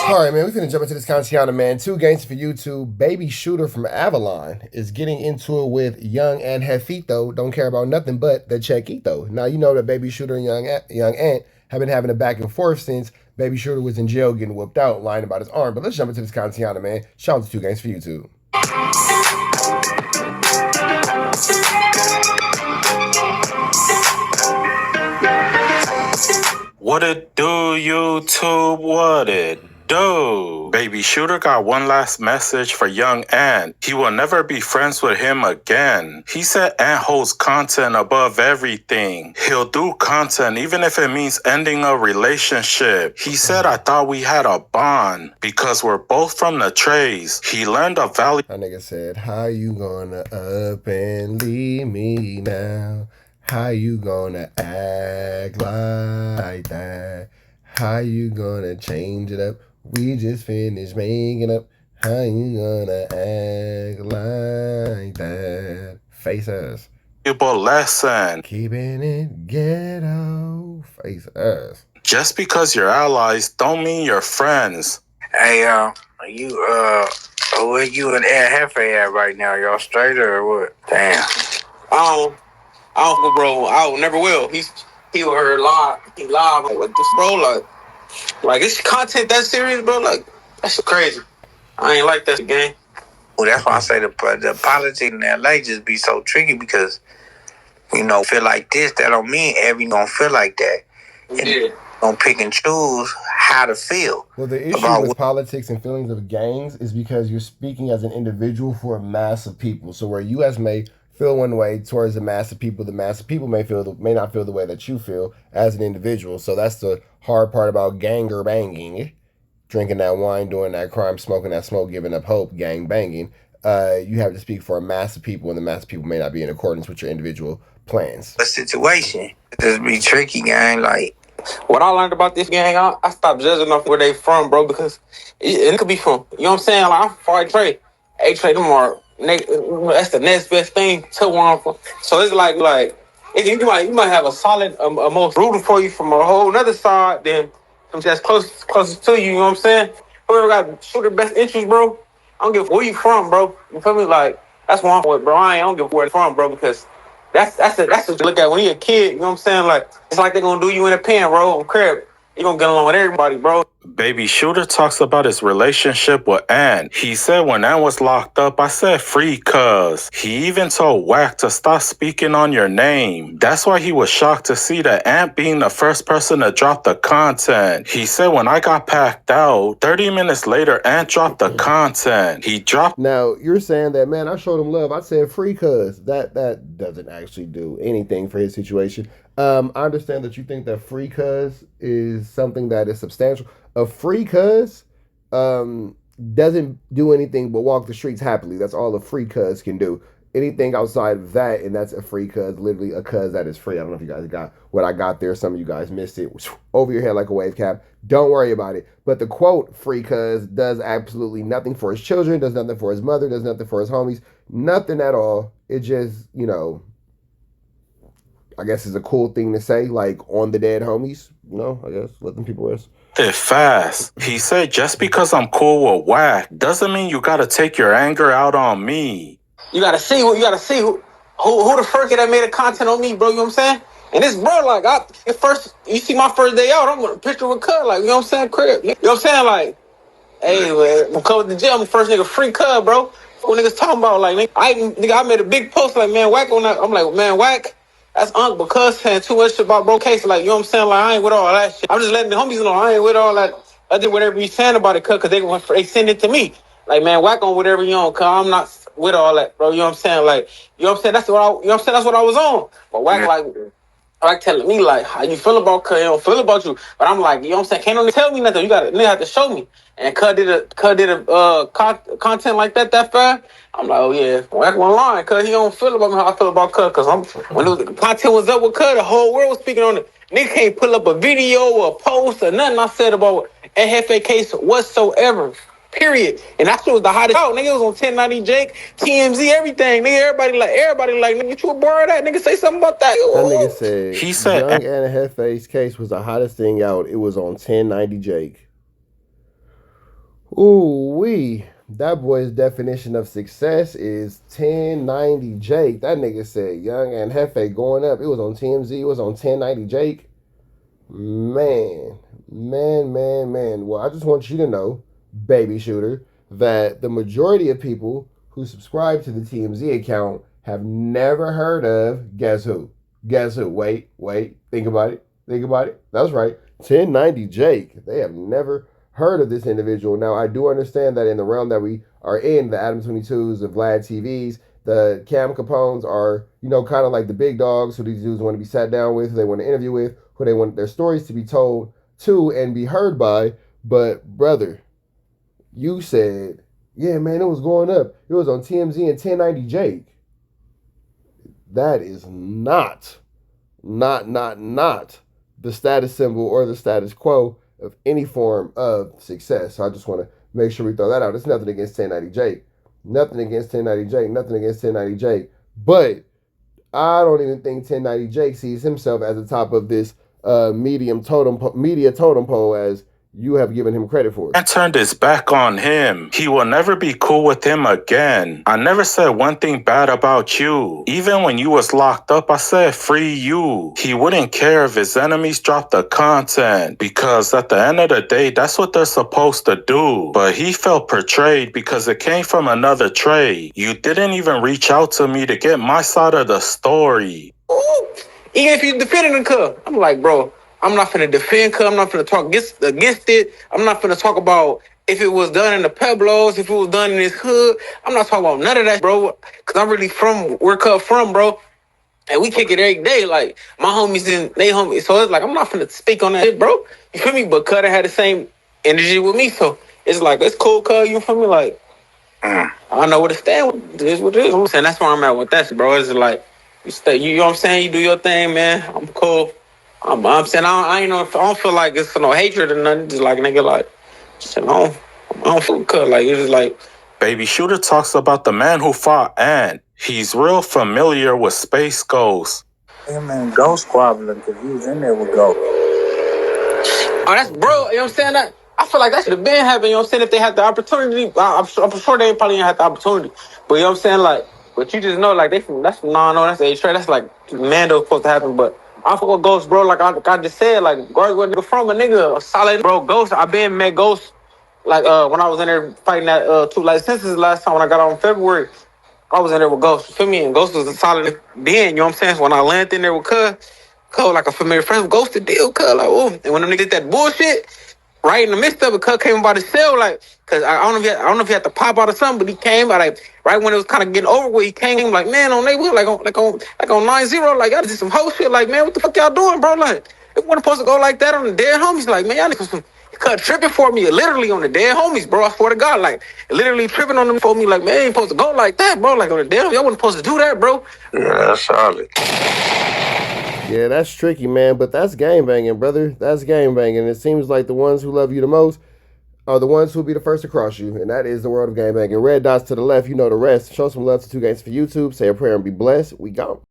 All right, man, we finna jump into this Contiana, man. 2 games for YouTube. Baby Shooter from Avalon is getting into it with Young and Jefito. Don't care about nothing but the Chequito. Now, you know that Baby Shooter and Young Ant have been having a back and forth since Baby Shooter was in jail getting whooped out, lying about his arm. But let's jump into this Contiana, man. Shout out to 2 games for YouTube. What it do, YouTube? What it do? Baby Shooter got one last message for Young Ant. He will never be friends with him again. He said Ant holds content above everything. He'll do content even if it means ending a relationship. He said, I thought we had a bond because we're both from the trades. He learned a value. That nigga said, how you gonna up and leave me now? How you gonna act like that? How you gonna change it up? We just finished making up. How you gonna act like that? Face us. Lesson. Keeping it ghetto. Face us. Just because you're allies don't mean you're friends. Hey, where you and Jefe at right now? Y'all straight or what? Damn. I don't, bro. I never will. He heard live. He live. Like, what the bro? Like it's content that serious, bro. Like that's crazy. I ain't like that game. Well, that's why I say the politics in LA just be so tricky because feel like this. That don't mean everyone gonna feel like that. And Yeah. Gonna pick and choose how to feel. Well, the issue with politics and feelings of gangs is because you're speaking as an individual for a mass of people. So where U.S. may feel one way towards the mass of people may not feel the way that you feel as an individual. So that's the hard part about ganger banging, drinking that wine, doing that crime, smoking that smoke, giving up hope, gang banging. You have to speak for a mass of people, and the mass of people may not be in accordance with your individual plans. The situation just be tricky, gang. Like what I learned about this gang, I stopped judging off where they from, bro, because it could be from. You know what I'm saying? Like I'm from Trey. Hey, Trey, them are. That's the next best thing to where I'm from. So it's like you might have a solid most rooting for you from a whole other side than from just closest to you. You know what I'm saying? Whoever got shooter best interest, bro. I don't give a where you from, bro. You feel me? Like that's where I'm from, bro. I don't give a where it's from, bro, because that's what you look at when you're a kid. You know what I'm saying? Like it's like they're gonna do you in a pen, bro. On Crip, you gonna get along with everybody, bro. Baby Shooter talks about his relationship with Ant. He said when Ant was locked up, I said free cuz. He even told Wack to stop speaking on your name. That's why he was shocked to see that Ant being the first person to drop the content. He said when I got packed out, 30 minutes later, Ant dropped the content. He dropped. Now, you're saying that, man, I showed him love. I said free cuz. That doesn't actually do anything for his situation. I understand that you think that free cuz is something that is substantial. A free cuz doesn't do anything but walk the streets happily. That's all a free cuz can do. Anything outside of that, and that's a free cuz, literally a cuz that is free. I don't know if you guys got what I got there. Some of you guys missed it. Over your head like a wave cap. Don't worry about it. But the quote, free cuz, does absolutely nothing for his children, does nothing for his mother, does nothing for his homies. Nothing at all. It just, I guess it's a cool thing to say, like on the dead homies. I guess let them people rest. It fast. He said just because I'm cool with Wack doesn't mean you gotta take your anger out on me. You gotta see who the first kid that made a content on me, bro. You know what I'm saying? And this bro, like you see my first day out, I'm gonna picture with Cub, like, you know what I'm saying, Crip. You know what I'm saying? Like, hey man, I'm coming to the jail, I'm the first nigga free Cub, bro. What niggas talking about? Like I made a big post like, man, Wack on that. I'm like, man, Wack. That's Uncle because saying too much shit about bro case. Like, you know what I'm saying? Like, I ain't with all that shit. I'm just letting the homies know I ain't with all that. I did whatever you saying about it, cuz they send it to me. Like, man, whack on whatever you on, cuz I'm not with all that, bro. You know what I'm saying? Like, you know what I'm saying? That's what I was on. But whack like telling me like how you feel about cuz, he don't feel about you. But I'm like, you know what I'm saying? Can't nobody tell me nothing. You gotta have to show me. And cuz did a content like that fast. I'm like, oh yeah, whack one line, cuz he don't feel about me how I feel about cuz. Cause when the content was up with cuz, the whole world was speaking on it. Nigga can't pull up a video or a post or nothing I said about a Jefe case whatsoever. Period. And that shit was the hottest out. Nigga was on 1090 Jake, TMZ, everything. Nigga, everybody like, nigga, you a bar of that? Nigga, say something about that. That nigga said, he said, Young and Jefe's case was the hottest thing out. It was on 1090 Jake. Ooh wee. That boy's definition of success is 1090 Jake. That nigga said Young and Jefe going up. It was on TMZ. It was on 1090 Jake. Man. Well, I just want you to know, baby shooter, that the majority of people who subscribe to the TMZ account have never heard of guess who? Guess who? Wait. Think about it. That's right. 1090 Jake. They have never heard of this individual. Now, I do understand that in the realm that we are in, the Adam 22s and Vlad TVs, the Cam Capones are, kind of like the big dogs who these dudes want to be sat down with, who they want to interview with, who they want their stories to be told to and be heard by. But, brother, you said, yeah, man, it was going up. It was on TMZ and 1090 Jake. That is not the status symbol or the status quo of any form of success. So I just want to make sure we throw that out. It's nothing against 1090 Jake. Nothing against 1090 Jake. Nothing against 1090 Jake. But I don't even think 1090 Jake sees himself as the top of this media totem pole as you have given him credit for. And turned his back on him. He will never be cool with him again. I never said one thing bad about you. Even when you was locked up, I said free you. He wouldn't care if his enemies dropped the content, because at the end of the day, that's what they're supposed to do. But he felt betrayed because it came from another trade. You didn't even reach out to me to get my side of the story. Ooh. Even if you defending the cub, I'm like, bro, I'm not finna defend cub. I'm not finna talk against it. I'm not finna talk about if it was done in the Pueblos, if it was done in his hood. I'm not talking about none of that, bro. Cause I'm really from where cub from, bro. And we kick it every day. Like, my homies and they homies. So it's like, I'm not finna speak on that shit, bro. You feel me? But Cutter had the same energy with me. So it's like, it's cool, cuz. You feel me? Like, I don't know where to stand with this. What it is. I'm saying that's where I'm at with that, bro. It's like, you stay, you know what I'm saying? You do your thing, man. I'm cool. I'm saying I ain't know. I don't feel like it's for no hatred or nothing. Just like nigga, like, I don't feel good. Like it's just like. Baby Shooter talks about the man who fought Ant. He's real familiar with Space Ghost. Him and Ghost squabbling because he was in there with Ghost. Oh, that's bro. You know what I'm saying? That I feel like that should have been happening. You know what I'm saying? If they had the opportunity, I'm sure they probably didn't have the opportunity. But you know what I'm saying? Like, but you just know, like that's that's A-Trade. That's like Mando supposed to happen. But I fuck with Ghost, bro. Like I just said, like regardless where nigga from, a nigga a solid, bro. Ghost. I been met Ghost. Like when I was in there fighting that 2 licenses last time when I got on February, I was in there with Ghost. You feel me? And Ghost was a solid then. You know what I'm saying? So when I landed in there with Cuz like a familiar friend with Ghost to deal, Cuz like, oh. And when them niggas did that bullshit, right in the midst of it, Cuz came about his cell, like, cause I don't know if he had to pop out or something, but he came like right when it was kind of getting over with. He came like, man, on neighborhood, like on 9-0, like y'all did some whole shit, like, man, what the fuck y'all doing, bro? Like, it wasn't supposed to go like that on the dead homies, like, man, y'all niggas Cut tripping for me, literally on the dead homies, bro. I swear to God, like literally tripping on them for me, like, man, ain't supposed to go like that, bro. Like on the dead, y'all wasn't supposed to do that, bro. Yeah, that's solid. Yeah, that's tricky, man, but that's game banging, brother. That's game banging. It seems like the ones who love you the most are the ones who will be the first to cross you, and that is the world of game banging. Red dots to the left, you know the rest. Show some love to 2 Games for YouTube. Say a prayer and be blessed. We gone.